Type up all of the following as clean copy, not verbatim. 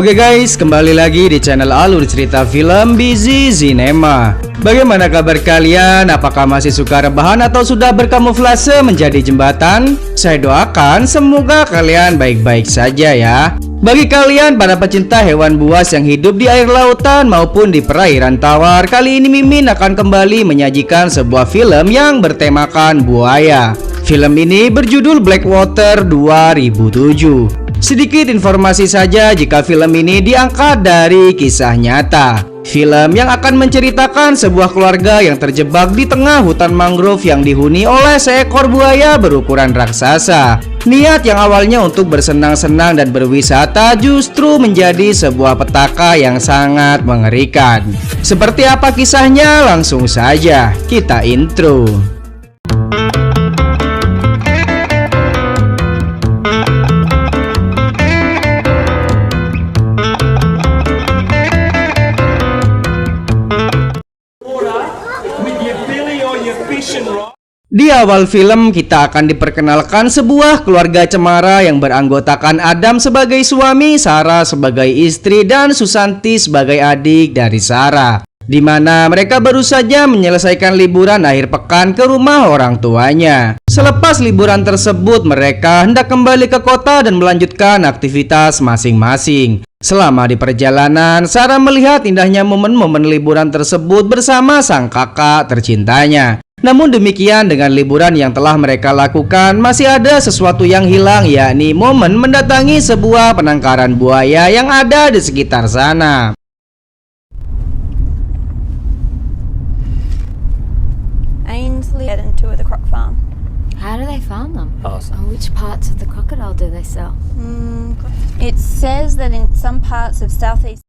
Oke guys, kembali lagi di channel Alur Cerita Film Busy Cinema. Bagaimana kabar kalian? Apakah masih suka rebahan atau sudah berkamuflase menjadi jembatan? Saya doakan semoga kalian baik-baik saja ya. Bagi kalian para pecinta hewan buas yang hidup di air lautan maupun di perairan tawar, kali ini Mimin akan kembali menyajikan sebuah film yang bertemakan buaya. Film ini berjudul Blackwater 2007. Sedikit informasi saja jika film ini diangkat dari kisah nyata. Film yang akan menceritakan sebuah keluarga yang terjebak di tengah hutan mangrove yang dihuni oleh seekor buaya berukuran raksasa. Niat yang awalnya untuk bersenang-senang dan berwisata justru menjadi sebuah petaka yang sangat mengerikan. Seperti apa kisahnya? Langsung saja kita intro. Di awal film kita akan diperkenalkan sebuah keluarga cemara yang beranggotakan Adam sebagai suami, Sarah sebagai istri, dan Susanti sebagai adik dari Sarah, di mana mereka baru saja menyelesaikan liburan akhir pekan ke rumah orang tuanya. Selepas liburan tersebut, mereka hendak kembali ke kota dan melanjutkan aktivitas masing-masing. Selama di perjalanan, Sarah melihat indahnya momen-momen liburan tersebut bersama sang kakak tercintanya. Namun demikian, dengan liburan yang telah mereka lakukan, masih ada sesuatu yang hilang, yakni momen mendatangi sebuah penangkaran buaya yang ada di sekitar sana. Ainsley get into the croc farm. How do they farm them? Which parts of the crocodile do they sell? It says that in some parts of southeast.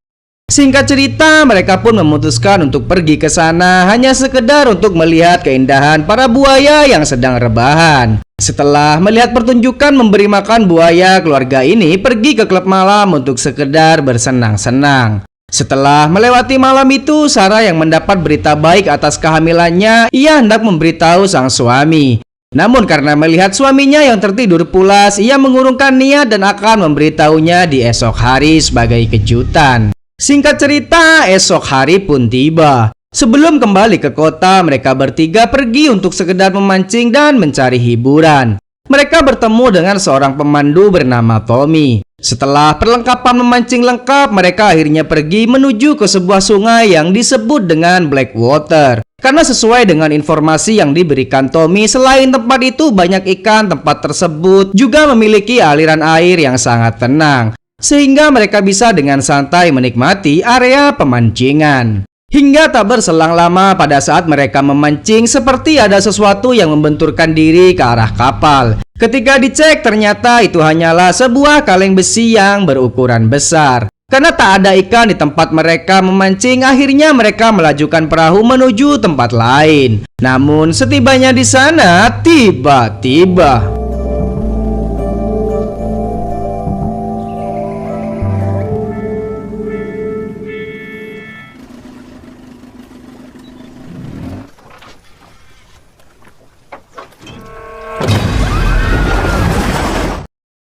Singkat cerita, mereka pun memutuskan untuk pergi ke sana hanya sekedar untuk melihat keindahan para buaya yang sedang rebahan. Setelah melihat pertunjukan memberi makan buaya, keluarga ini pergi ke klub malam untuk sekedar bersenang-senang. Setelah melewati malam itu, Sarah yang mendapat berita baik atas kehamilannya, ia hendak memberitahu sang suami. Namun karena melihat suaminya yang tertidur pulas, ia mengurungkan niat dan akan memberitahunya di esok hari sebagai kejutan. Singkat cerita, esok hari pun tiba. Sebelum kembali ke kota, mereka bertiga pergi untuk sekedar memancing dan mencari hiburan. Mereka bertemu dengan seorang pemandu bernama Tommy. Setelah perlengkapan memancing lengkap, mereka akhirnya pergi menuju ke sebuah sungai yang disebut dengan Blackwater. Karena sesuai dengan informasi yang diberikan Tommy, selain tempat itu banyak ikan, tempat tersebut juga memiliki aliran air yang sangat tenang, sehingga mereka bisa dengan santai menikmati area pemancingan. Hingga tak berselang lama, pada saat mereka memancing, seperti ada sesuatu yang membenturkan diri ke arah kapal. Ketika dicek, ternyata itu hanyalah sebuah kaleng besi yang berukuran besar. Karena tak ada ikan di tempat mereka memancing, akhirnya mereka melajukan perahu menuju tempat lain. Namun setibanya di sana, tiba-tiba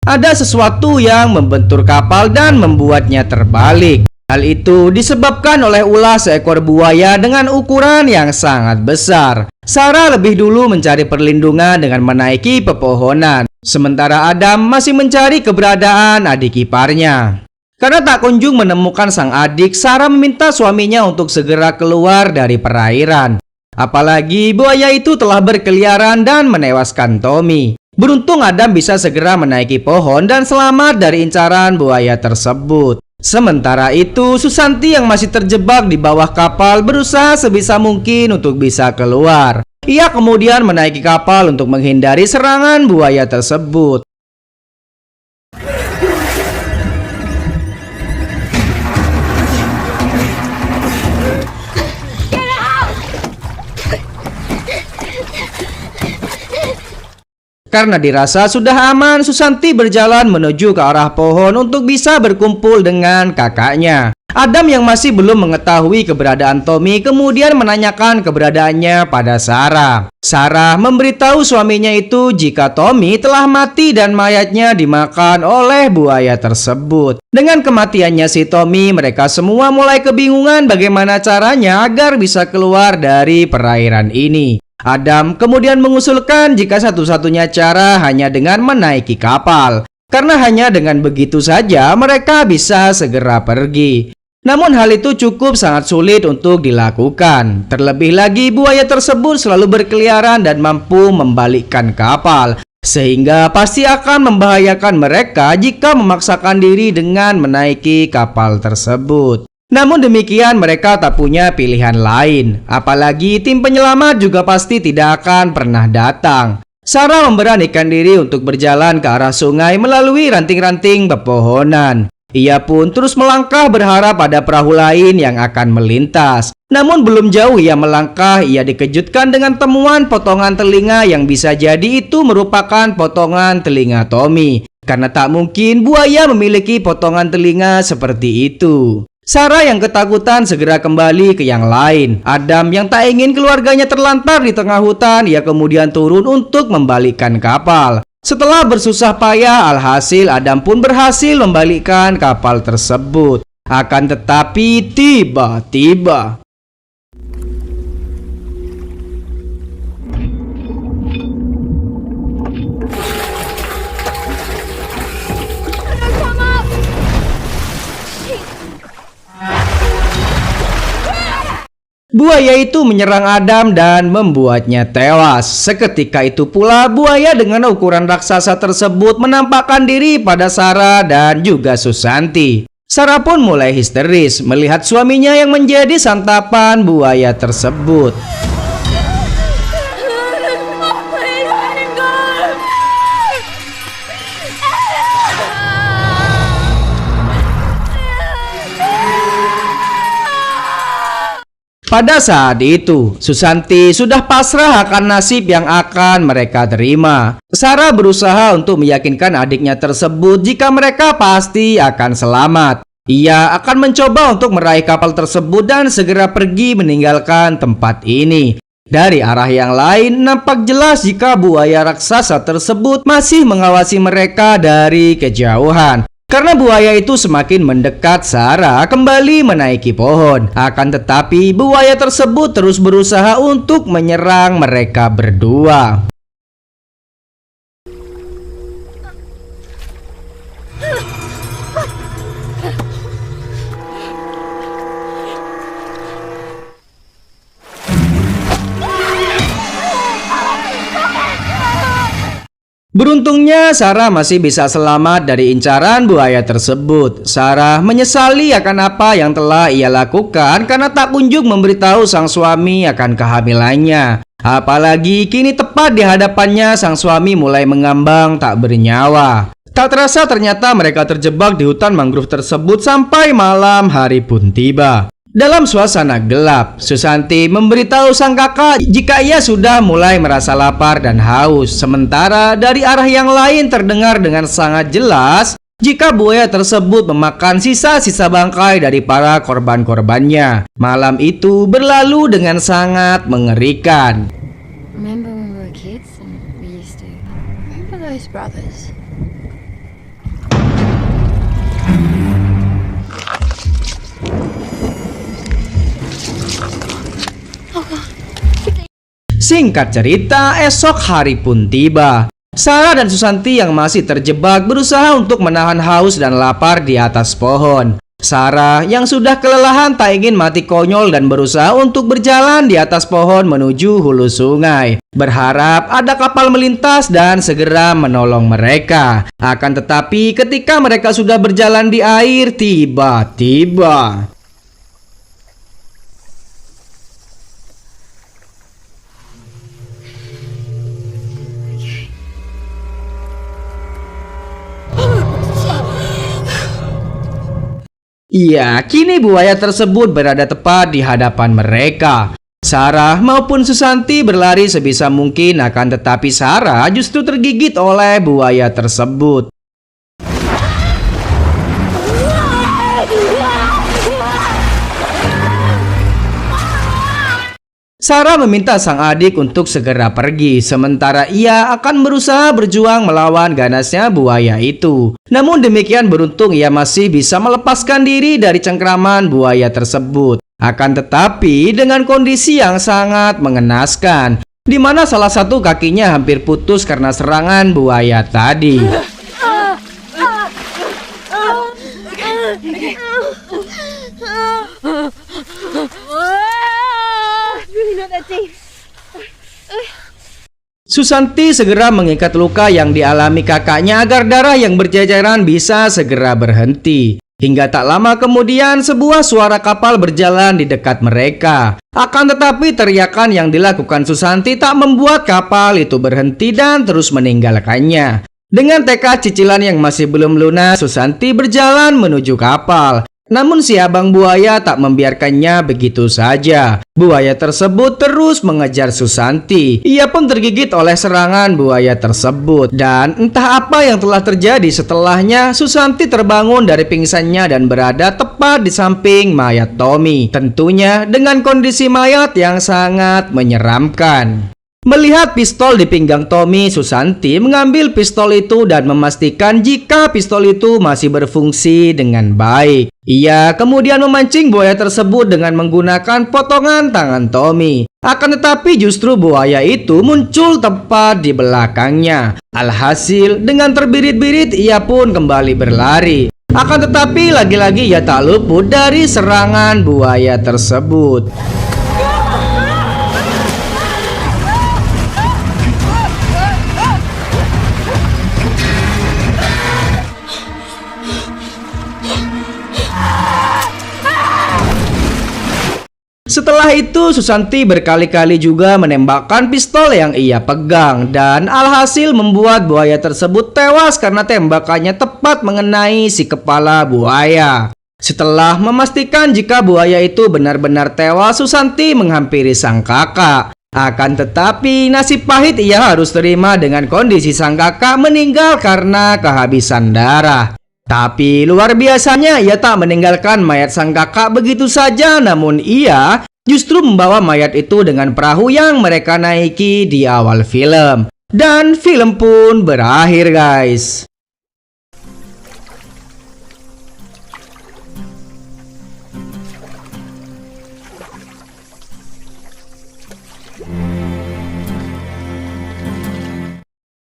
ada sesuatu yang membentur kapal dan membuatnya terbalik. Hal itu disebabkan oleh ulah seekor buaya dengan ukuran yang sangat besar. Sarah lebih dulu mencari perlindungan dengan menaiki pepohonan, sementara Adam masih mencari keberadaan adik iparnya. Karena tak kunjung menemukan sang adik, Sarah meminta suaminya untuk segera keluar dari perairan. Apalagi buaya itu telah berkeliaran dan menewaskan Tommy. Beruntung Adam bisa segera menaiki pohon dan selamat dari incaran buaya tersebut. Sementara itu, Susanti yang masih terjebak di bawah kapal berusaha sebisa mungkin untuk bisa keluar. Ia kemudian menaiki kapal untuk menghindari serangan buaya tersebut. Karena dirasa sudah aman, Susanti berjalan menuju ke arah pohon untuk bisa berkumpul dengan kakaknya. Adam yang masih belum mengetahui keberadaan Tommy kemudian menanyakan keberadaannya pada Sarah. Sarah memberitahu suaminya itu jika Tommy telah mati dan mayatnya dimakan oleh buaya tersebut. Dengan kematiannya si Tommy, mereka semua mulai kebingungan bagaimana caranya agar bisa keluar dari perairan ini. Adam kemudian mengusulkan jika satu-satunya cara hanya dengan menaiki kapal, karena hanya dengan begitu saja mereka bisa segera pergi. Namun hal itu cukup sangat sulit untuk dilakukan. Terlebih lagi buaya tersebut selalu berkeliaran dan mampu membalikkan kapal, sehingga pasti akan membahayakan mereka jika memaksakan diri dengan menaiki kapal tersebut. Namun demikian mereka tak punya pilihan lain. Apalagi tim penyelamat juga pasti tidak akan pernah datang. Sarah memberanikan diri untuk berjalan ke arah sungai melalui ranting-ranting pepohonan. Ia pun terus melangkah berharap ada perahu lain yang akan melintas. Namun belum jauh ia melangkah, ia dikejutkan dengan temuan potongan telinga yang bisa jadi itu merupakan potongan telinga Tommy. Karena tak mungkin buaya memiliki potongan telinga seperti itu. Sarah yang ketakutan segera kembali ke yang lain. Adam yang tak ingin keluarganya terlantar di tengah hutan, ia kemudian turun untuk membalikkan kapal. Setelah bersusah payah, alhasil Adam pun berhasil membalikkan kapal tersebut. Akan tetapi tiba-tiba buaya itu menyerang Adam dan membuatnya tewas. Seketika itu pula buaya dengan ukuran raksasa tersebut menampakkan diri pada Sarah dan juga Susanti. Sarah pun mulai histeris melihat suaminya yang menjadi santapan buaya tersebut. Pada saat itu, Susanti sudah pasrah akan nasib yang akan mereka terima. Sarah berusaha untuk meyakinkan adiknya tersebut jika mereka pasti akan selamat. Ia akan mencoba untuk meraih kapal tersebut dan segera pergi meninggalkan tempat ini. Dari arah yang lain, nampak jelas jika buaya raksasa tersebut masih mengawasi mereka dari kejauhan. Karena buaya itu semakin mendekat, Sarah kembali menaiki pohon. Akan tetapi buaya tersebut terus berusaha untuk menyerang mereka berdua. Beruntungnya Sarah masih bisa selamat dari incaran buaya tersebut. Sarah menyesali akan apa yang telah ia lakukan karena tak kunjung memberitahu sang suami akan kehamilannya. Apalagi kini tepat di hadapannya sang suami mulai mengambang tak bernyawa. Tak terasa ternyata mereka terjebak di hutan mangrove tersebut sampai malam hari pun tiba. Dalam suasana gelap, Susanti memberitahu sang kakak jika ia sudah mulai merasa lapar dan haus. Sementara dari arah yang lain terdengar dengan sangat jelas jika buaya tersebut memakan sisa-sisa bangkai dari para korban-korbannya. Malam itu berlalu dengan sangat mengerikan. Remember when we were kids and we used to... Who are those brothers? Singkat cerita, esok hari pun tiba. Sarah dan Susanti yang masih terjebak berusaha untuk menahan haus dan lapar di atas pohon. Sarah yang sudah kelelahan tak ingin mati konyol dan berusaha untuk berjalan di atas pohon menuju hulu sungai. Berharap ada kapal melintas dan segera menolong mereka. Akan tetapi ketika mereka sudah berjalan di air, tiba-tiba... Iya, kini buaya tersebut berada tepat di hadapan mereka. Sarah maupun Susanti berlari sebisa mungkin, akan tetapi Sarah justru tergigit oleh buaya tersebut. Sarah meminta sang adik untuk segera pergi, sementara ia akan berusaha berjuang melawan ganasnya buaya itu. Namun demikian beruntung ia masih bisa melepaskan diri dari cengkraman buaya tersebut. Akan tetapi dengan kondisi yang sangat mengenaskan, di mana salah satu kakinya hampir putus karena serangan buaya tadi. Susanti segera mengikat luka yang dialami kakaknya agar darah yang berjajaran bisa segera berhenti. Hingga tak lama kemudian sebuah suara kapal berjalan di dekat mereka. Akan tetapi teriakan yang dilakukan Susanti tak membuat kapal itu berhenti dan terus meninggalkannya. Dengan tekad cicilan yang masih belum lunas, Susanti berjalan menuju kapal. Namun si abang buaya tak membiarkannya begitu saja. Buaya tersebut terus mengejar Susanti. Ia pun tergigit oleh serangan buaya tersebut. Dan entah apa yang telah terjadi setelahnya, Susanti terbangun dari pingsannya dan berada tepat di samping mayat Tommy. Tentunya dengan kondisi mayat yang sangat menyeramkan. Melihat pistol di pinggang Tommy, Susanti mengambil pistol itu dan memastikan jika pistol itu masih berfungsi dengan baik. Ia kemudian memancing buaya tersebut dengan menggunakan potongan tangan Tommy. Akan tetapi justru buaya itu muncul tepat di belakangnya. Alhasil dengan terbirit-birit ia pun kembali berlari. Akan tetapi lagi-lagi ia tak luput dari serangan buaya tersebut. Setelah itu Susanti berkali-kali juga menembakkan pistol yang ia pegang dan alhasil membuat buaya tersebut tewas karena tembakannya tepat mengenai si kepala buaya. Setelah memastikan jika buaya itu benar-benar tewas, Susanti menghampiri sang kakak. Akan tetapi nasib pahit ia harus terima dengan kondisi sang kakak meninggal karena kehabisan darah. Tapi luar biasanya ia tak meninggalkan mayat sang kakak begitu saja, namun ia justru membawa mayat itu dengan perahu yang mereka naiki di awal film. Dan film pun berakhir, guys.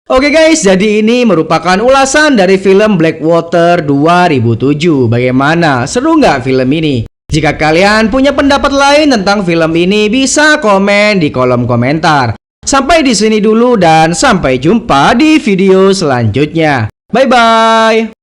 Oke guys, jadi ini merupakan ulasan dari film Blackwater 2007. Bagaimana? Seru nggak film ini? Jika kalian punya pendapat lain tentang film ini, bisa komen di kolom komentar. Sampai di sini dulu dan sampai jumpa di video selanjutnya. Bye-bye.